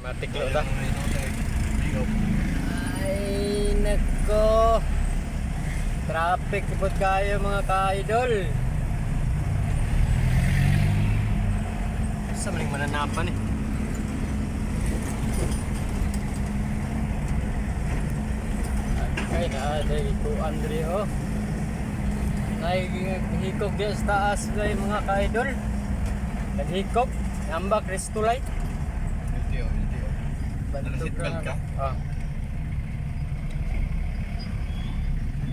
Matiklo ta. Ay, nako. Traffic po kayo mga ka-idol. Sa maling mananapan eh. Ay, naaday ko Andre oh. Naghikog di sa taas guys mga ka-idol. Naghikog. Nambak Restolite. LTO. Bantog Seatbelt ka? Ah.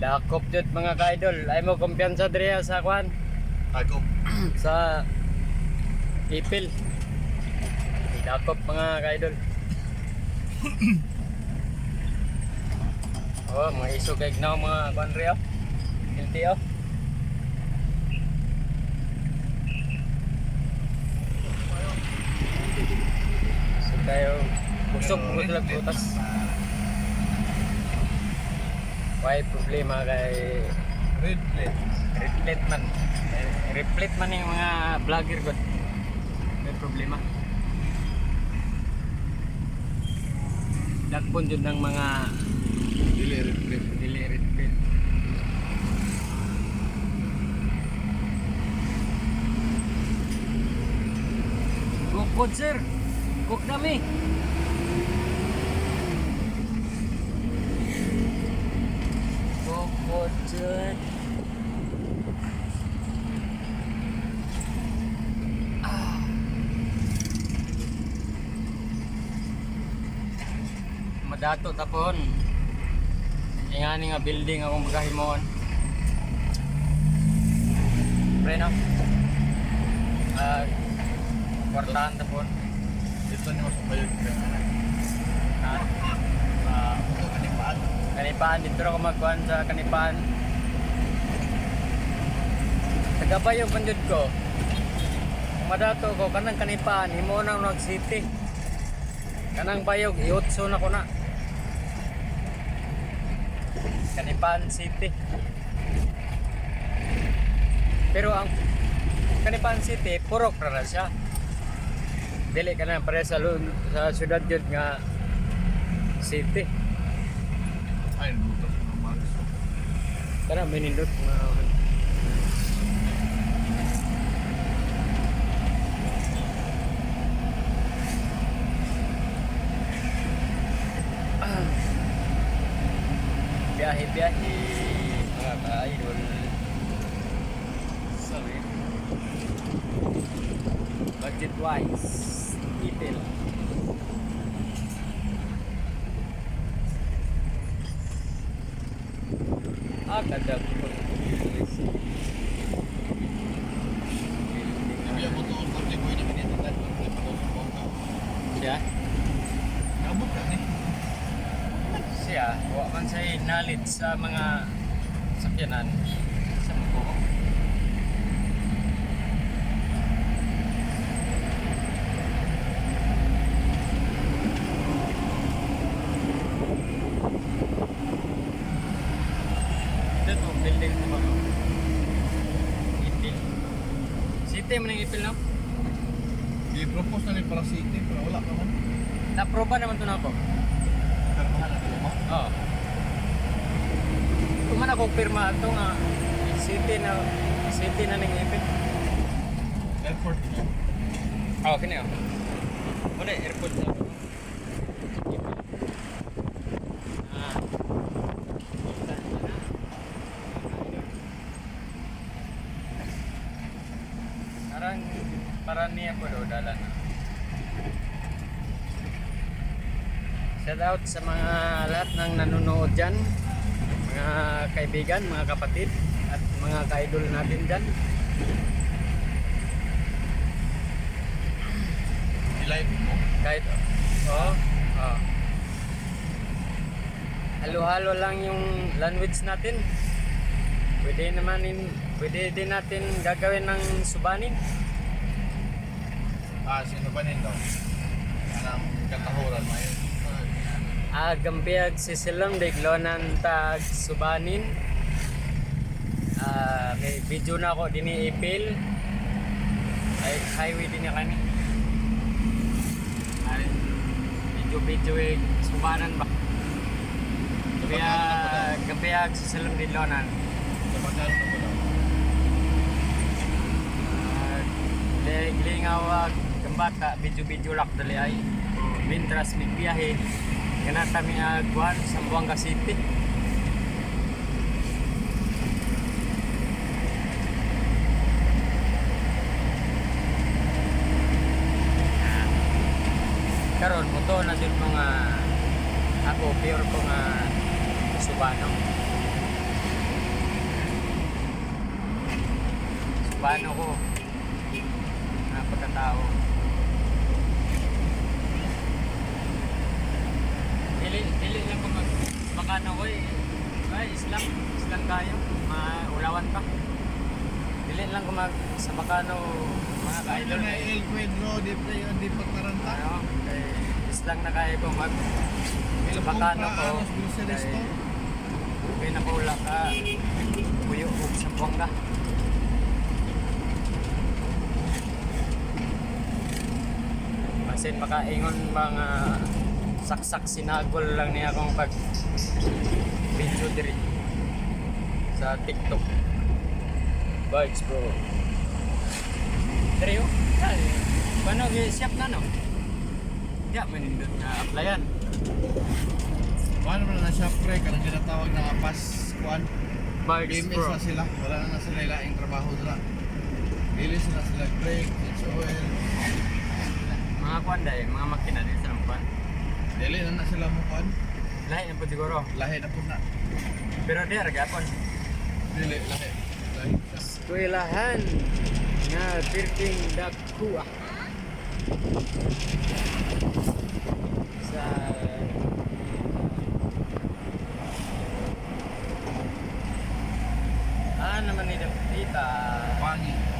Dakop jud mga ka-idol. Ay mo kumpiyansa diri sa kwan Ako. sa ipil. Dakop mga ka-idol. Oh, mga isog kay gnaw mga kwan ri oh. LTO. So tayo busog mo sila butas. Why problema kay Red plate. replate man. Replate man yung mga vlogger god. May problema. Dakpon jud ng mga Dili red plate. dili replate. Bukod sir. Cook kami. Bukod sir. Madato tapon. Ingani nga building akong magahimon. Pre no? Kwartahan tapon. Dito niyo sa bayog ka. Ito kanipaan. Kanipaan, dito ako magkuhan sa Kanipaan. Tagabayog bandod ko. Kung madato ko, kanang Kanipaan, himo nang nag-city. Kanang bayog, iotso na ko na. Kanipaan City. Pero ang Kanipaan City, purok na siya. Dili ka na pare sa syudad yun nga city. Ay, butas ng malis. Tara, may nindot mga biyahe-biyahe mga ka-idol. Sorry. Budget wise, detail. Kada po. Sabi ako to, konti ko yung pinititan. Konti pa daw sa bongka. Siya? Nabot ka ni. Siya, wa man siya knowledge sa mga sakyanan sa mga ito building mo ba? Ipil. City mo ng ipil no? I-propose na ni para city, pero wala ka man. Na-proba naman to na ako. Pero mahal na mo. Oo. Kung man ako pirma ito nga city na ng ipil. Airport niya. Oo, kini oh. Muna airport na. Ah. Parang niya po daw dalan. Shout out sa mga lahat ng nanonood dyan, mga kaibigan, mga kapatid at mga ka-idol natin dyan. I-live mo. Kahit halo-halo lang yung language natin. Pwede din natin gagawin ng subanin. Sino ba nito? Anong katahuran mo yun? Gambiag sisilong deglonan tag subanin. May video na ako din ipil. Ay highway din kani. Ay video subanan ba? Gabiyag sa Salong Dilonan. Sa magkano na po daw? Gilingaw gambata video lak dali ay. Mintras migbiyahe. Kanata mi agwan sa Buanga City. Karon moto na jud mga ako pure ko nga Subano. Subano ko na pagkatao. Dili lang ko makano ko ay Islam kayo, maulawan pa. Dili lang ko sa makano mga idol Na El Cuadro, di pagkaranta. ano, kay Islam na kaya ko sa bakano ko. Kay nakula ka puyo ko sa Buanga. Basin makaingon mga saksak sinagol lang niya akong pag video diri sa TikTok. Vibes bro. Diri yo. Paano siap na no? Ya manindot nga applyan. Ano na siya pre, kanang ginatawag na apas kuan. Vibes BMS bro. na sila, wala na sila ilaing trabaho nila. Dili sila break, it's oil. Mga kuan dai, mga makina din sa kuan. Dili na sila mo kuan. Lahi na po siguro. Lahi na po na. Pero di gapon. Dili, lahi. Lahi. Eskwelahan nga Pirting Dakua sa naman ni Dapita Pangi.